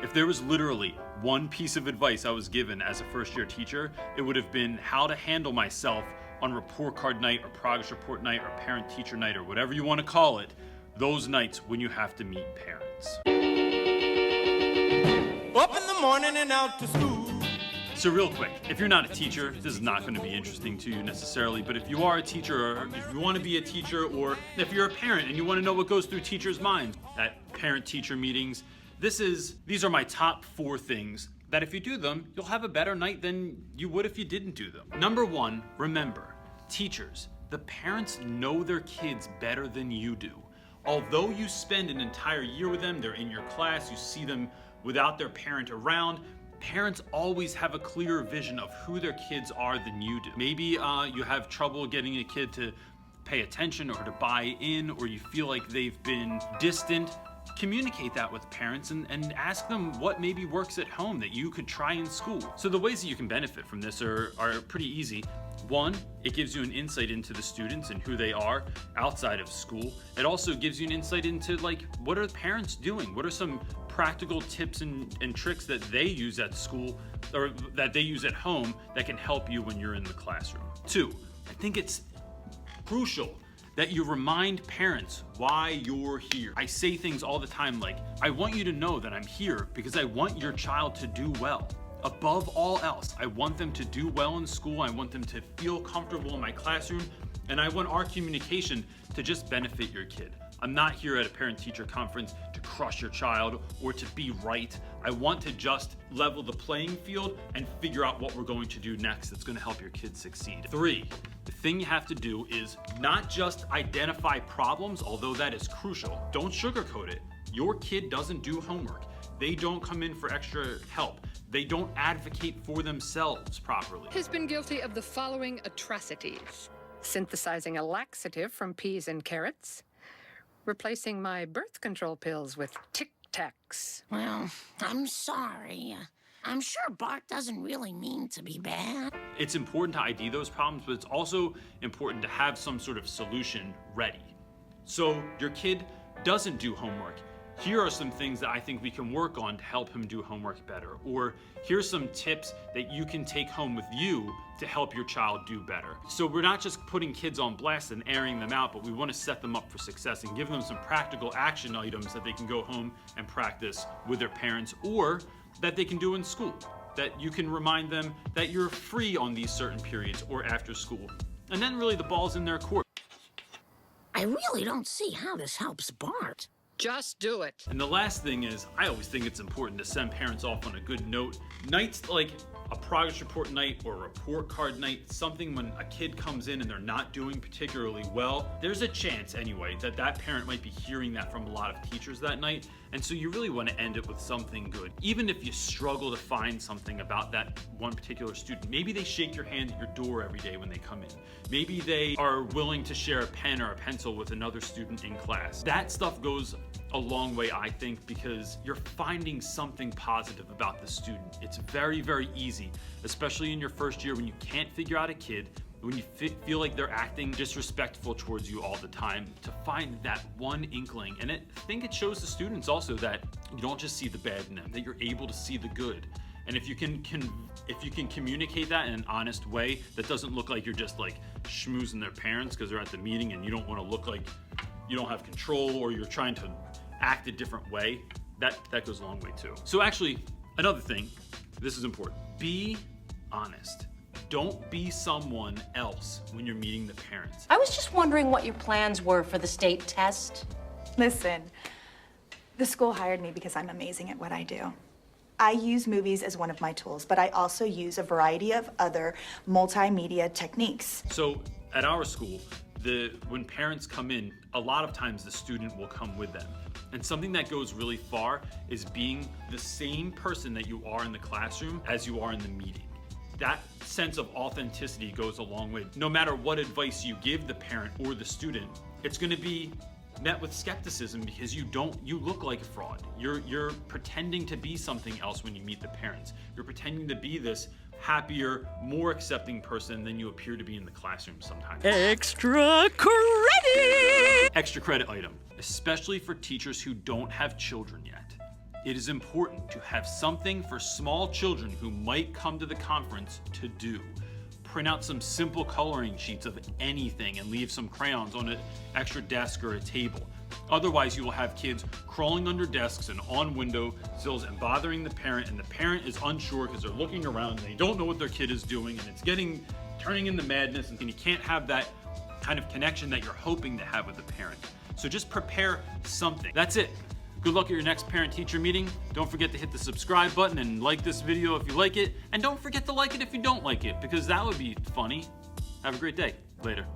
If there was literally one piece of advice I was given as a first-year teacher, it would have been how to handle myself on report card night or progress report night or parent-teacher night or whatever you want to call it, those nights when you have to meet parents. Up in the morning and out to school. So real quick, if you're not a teacher, this is not going to be interesting to you necessarily, but if you are a teacher, or if you want to be a teacher, or if you're a parent and you want to know what goes through teachers' minds at parent-teacher meetings, these are my top 4 things that if you do them, you'll have a better night than you would if you didn't do them. Number 1, remember, teachers, the parents know their kids better than you do. Although you spend an entire year with them, they're in your class, you see them without their parent around, parents always have a clearer vision of who their kids are than you do. Maybe you have trouble getting a kid to pay attention or to buy in, or you feel like they've been distant. Communicate that with parents and ask them what maybe works at home that you could try in school. So the ways that you can benefit from this are pretty easy. 1, it gives you an insight into the students and who they are outside of school. It also gives you an insight into what are parents doing? What are some practical tips and tricks that they use at school or that they use at home that can help you when you're in the classroom? 2, I think it's crucial that you remind parents why you're here. I say things all the time like, I want you to know that I'm here because I want your child to do well. Above all else, I want them to do well in school, I want them to feel comfortable in my classroom, and I want our communication to just benefit your kid. I'm not here at a parent-teacher conference to crush your child or to be right. I want to just level the playing field and figure out what we're going to do next that's going to help your kid succeed. 3, the thing you have to do is not just identify problems, although that is crucial. Don't sugarcoat it. Your kid doesn't do homework. They don't come in for extra help. They don't advocate for themselves properly. Has been guilty of the following atrocities: synthesizing a laxative from peas and carrots, replacing my birth control pills with Tic Tacs. Well, I'm sorry. I'm sure Bart doesn't really mean to be bad. It's important to ID those problems, but it's also important to have some sort of solution ready. So your kid doesn't do homework. Here are some things that I think we can work on to help him do homework better. Or here's some tips that you can take home with you to help your child do better. So we're not just putting kids on blast and airing them out, but we want to set them up for success and give them some practical action items that they can go home and practice with their parents or that they can do in school. That you can remind them that you're free on these certain periods or after school. And then really the ball's in their court. I really don't see how this helps Bart. Just do it. And the last thing is, I always think it's important to send parents off on a good note. Nights like a progress report night or a report card night, something when a kid comes in and they're not doing particularly well, there's a chance anyway that that parent might be hearing that from a lot of teachers that night. And so you really want to end it with something good. Even if you struggle to find something about that one particular student, maybe they shake your hand at your door every day when they come in. Maybe they are willing to share a pen or a pencil with another student in class. That stuff goes a long way, I think, because you're finding something positive about the student. It's very, very easy, especially in your first year when you can't figure out a kid, when you feel like they're acting disrespectful towards you all the time, to find that one inkling. And I think it shows the students also that you don't just see the bad in them, that you're able to see the good. And if you can communicate that in an honest way that doesn't look like you're just like schmoozing their parents because they're at the meeting and you don't want to look like you don't have control or you're trying to act a different way, that goes a long way too. So actually, another thing, this is important. Be honest. Don't be someone else when you're meeting the parents. I was just wondering what your plans were for the state test. Listen, the school hired me because I'm amazing at what I do. I use movies as one of my tools, but I also use a variety of other multimedia techniques. So at our school, when parents come in, a lot of times the student will come with them. And something that goes really far is being the same person that you are in the classroom as you are in the meeting. That sense of authenticity goes a long way. No matter what advice you give the parent or the student, it's going to be met with skepticism because you look like a fraud. You're pretending to be something else when you meet the parents. You're pretending to be this happier, more accepting person than you appear to be in the classroom sometimes. Extra credit! Extra credit item, especially for teachers who don't have children yet. It is important to have something for small children who might come to the conference to do. Print out some simple coloring sheets of anything and leave some crayons on an extra desk or a table. Otherwise, you will have kids crawling under desks and on window sills and bothering the parent, and the parent is unsure because they're looking around and they don't know what their kid is doing, and it's turning into madness, and you can't have that kind of connection that you're hoping to have with the parent. So just prepare something. That's it. Good luck at your next parent-teacher meeting. Don't forget to hit the subscribe button and like this video if you like it. And don't forget to like it if you don't like it, because that would be funny. Have a great day. Later.